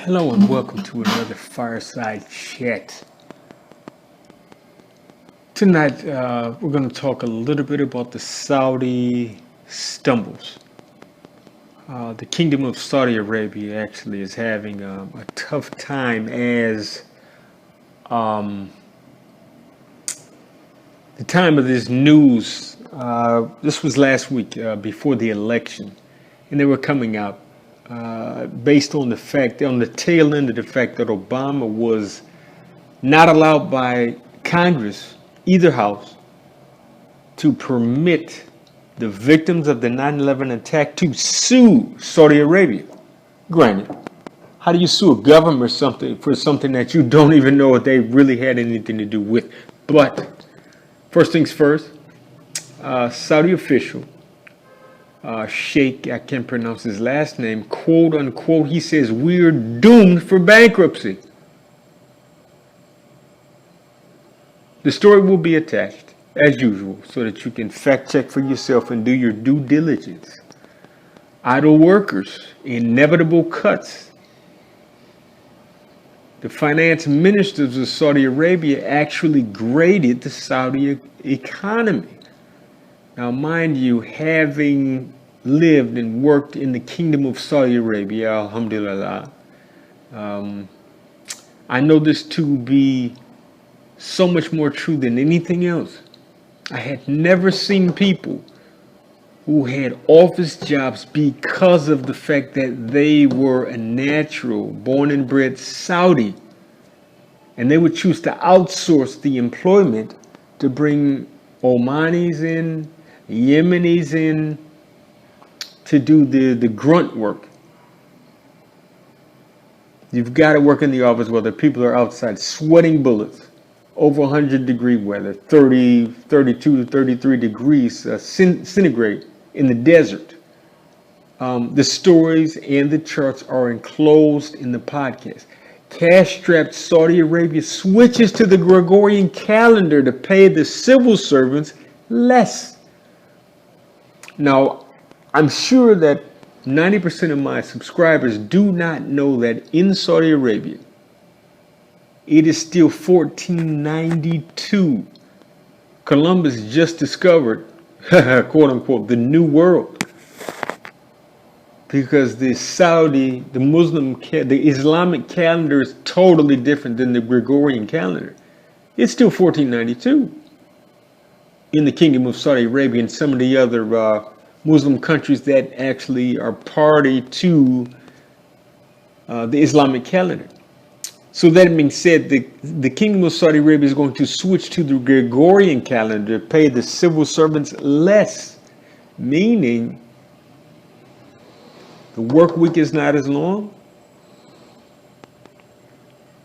Hello and welcome to another Fireside Chat. Tonight we're going to talk a little bit about the Saudi stumbles. The Kingdom of Saudi Arabia actually is having a tough time as the time of this news. This was last week before the election, and they were coming out based on the fact, on the tail end of the fact that Obama was not allowed by Congress, either house, to permit the victims of the 9/11 attack to sue Saudi Arabia. Granted, how do you sue a government for something that you don't even know if they really had anything to do with? But first things first, Saudi official, Sheikh, I can't pronounce his last name, quote unquote, he says, "We're doomed for bankruptcy." The story will be attached, as usual, so that you can fact check for yourself and do your due diligence. Idle workers, inevitable cuts. The finance ministers of Saudi Arabia actually graded the Saudi economy. Now, mind you, having lived and worked in the Kingdom of Saudi Arabia, alhamdulillah, I know this to be so much more true than anything else. I had never seen people who had office jobs because of the fact that they were a natural, born and bred Saudi, and they would choose to outsource the employment to bring Omanis in, Yemenis in, to do the grunt work. You've got to work in the office while the people are outside sweating bullets, over 100-degree weather, 32 to 33 degrees centigrade in the desert. The stories and the charts are enclosed in the podcast. Cash-strapped Saudi Arabia switches to the Gregorian calendar to pay the civil servants less. Now, I'm sure that 90% of my subscribers do not know that in Saudi Arabia, it is still 1492. Columbus just discovered, quote unquote, the new world. Because the Islamic calendar is totally different than the Gregorian calendar. It's still 1492 in the Kingdom of Saudi Arabia and some of the other Muslim countries that actually are party to the Islamic calendar. So that being said, the Kingdom of Saudi Arabia is going to switch to the Gregorian calendar to pay the civil servants less, meaning the work week is not as long,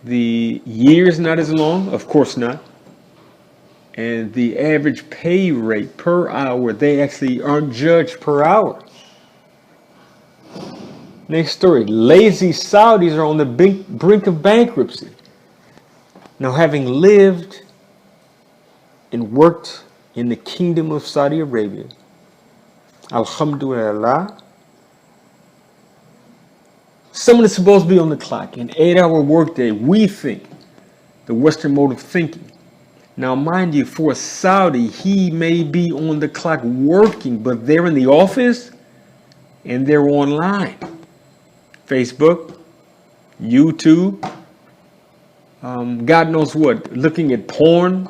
the year is not as long, of course not, and the average pay rate per hour, they actually aren't judged per hour. Next story, lazy Saudis are on the brink of bankruptcy. Now, having lived and worked in the Kingdom of Saudi Arabia, alhamdulillah, someone is supposed to be on the clock, an 8-hour workday, we think, the Western mode of thinking. Now, mind you, for a Saudi, he may be on the clock working, but they're in the office and they're online. Facebook, YouTube, God knows what, looking at porn.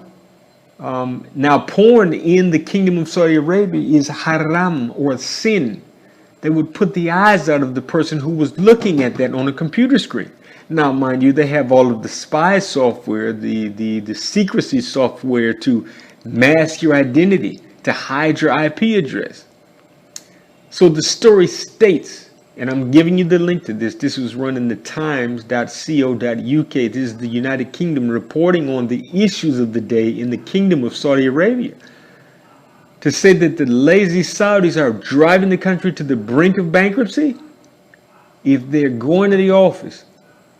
Now, porn in the Kingdom of Saudi Arabia is haram or sin. They would put the eyes out of the person who was looking at that on a computer screen. Now, mind you, they have all of the spy software, the secrecy software to mask your identity, to hide your IP address. So the story states, and I'm giving you the link to this. This was run in the times.co.uk. This is the United Kingdom reporting on the issues of the day in the Kingdom of Saudi Arabia. To say that the lazy Saudis are driving the country to the brink of bankruptcy, if they're going to the office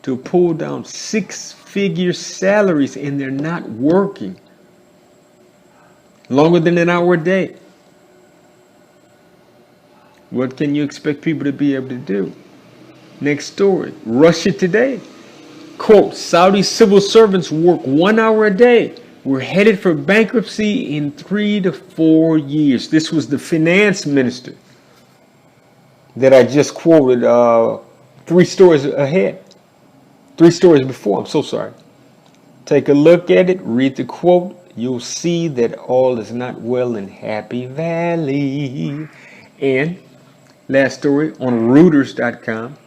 to pull down 6-figure salaries and they're not working longer than an hour a day, what can you expect people to be able to do? Next story, Russia Today. Quote, Saudi civil servants work 1 hour a day. We're headed for bankruptcy in 3 to 4 years. This was the finance minister that I just quoted 3 stories ahead. 3 stories before, I'm so sorry. Take a look at it, read the quote. You'll see that all is not well in Happy Valley. And last story on Reuters.com.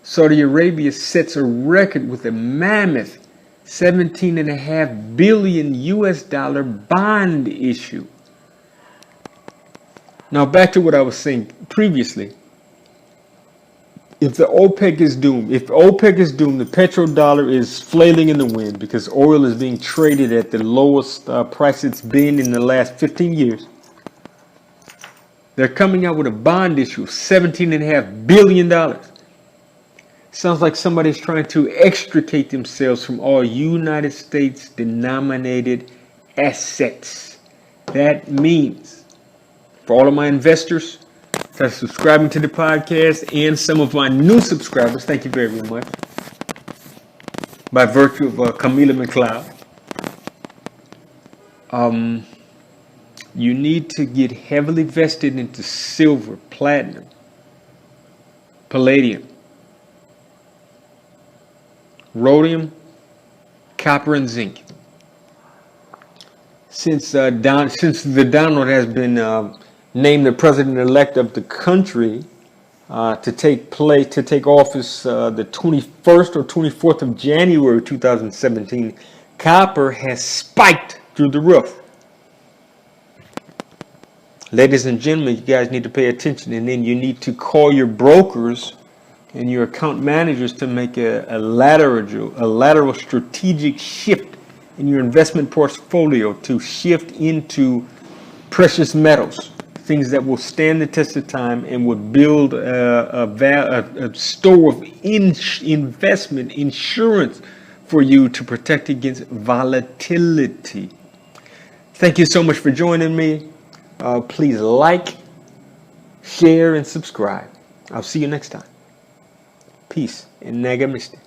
Saudi Arabia sets a record with a mammoth $17.5 billion US bond issue. Now back to what I was saying previously. If OPEC is doomed, the petrodollar is flailing in the wind because oil is being traded at the lowest price it's been in the last 15 years. They're coming out with a bond issue of $17.5 billion. Sounds like somebody's trying to extricate themselves from all United States denominated assets. That means, for all of my investors that are subscribing to the podcast and some of my new subscribers, thank you very much, by virtue of Camila McLeod, you need to get heavily vested into silver, platinum, palladium, rhodium, copper, and zinc. Since the Donald has been named the president-elect of the country to take office the 21st or 24th of January 2017, copper has spiked through the roof. Ladies and gentlemen, you guys need to pay attention, and then you need to call your brokers and your account managers to make a lateral strategic shift in your investment portfolio to shift into precious metals, things that will stand the test of time and would build a store of investment insurance for you to protect against volatility. Thank you so much for joining me. Please like, share, and subscribe. I'll see you next time. Peace and Nagamistic.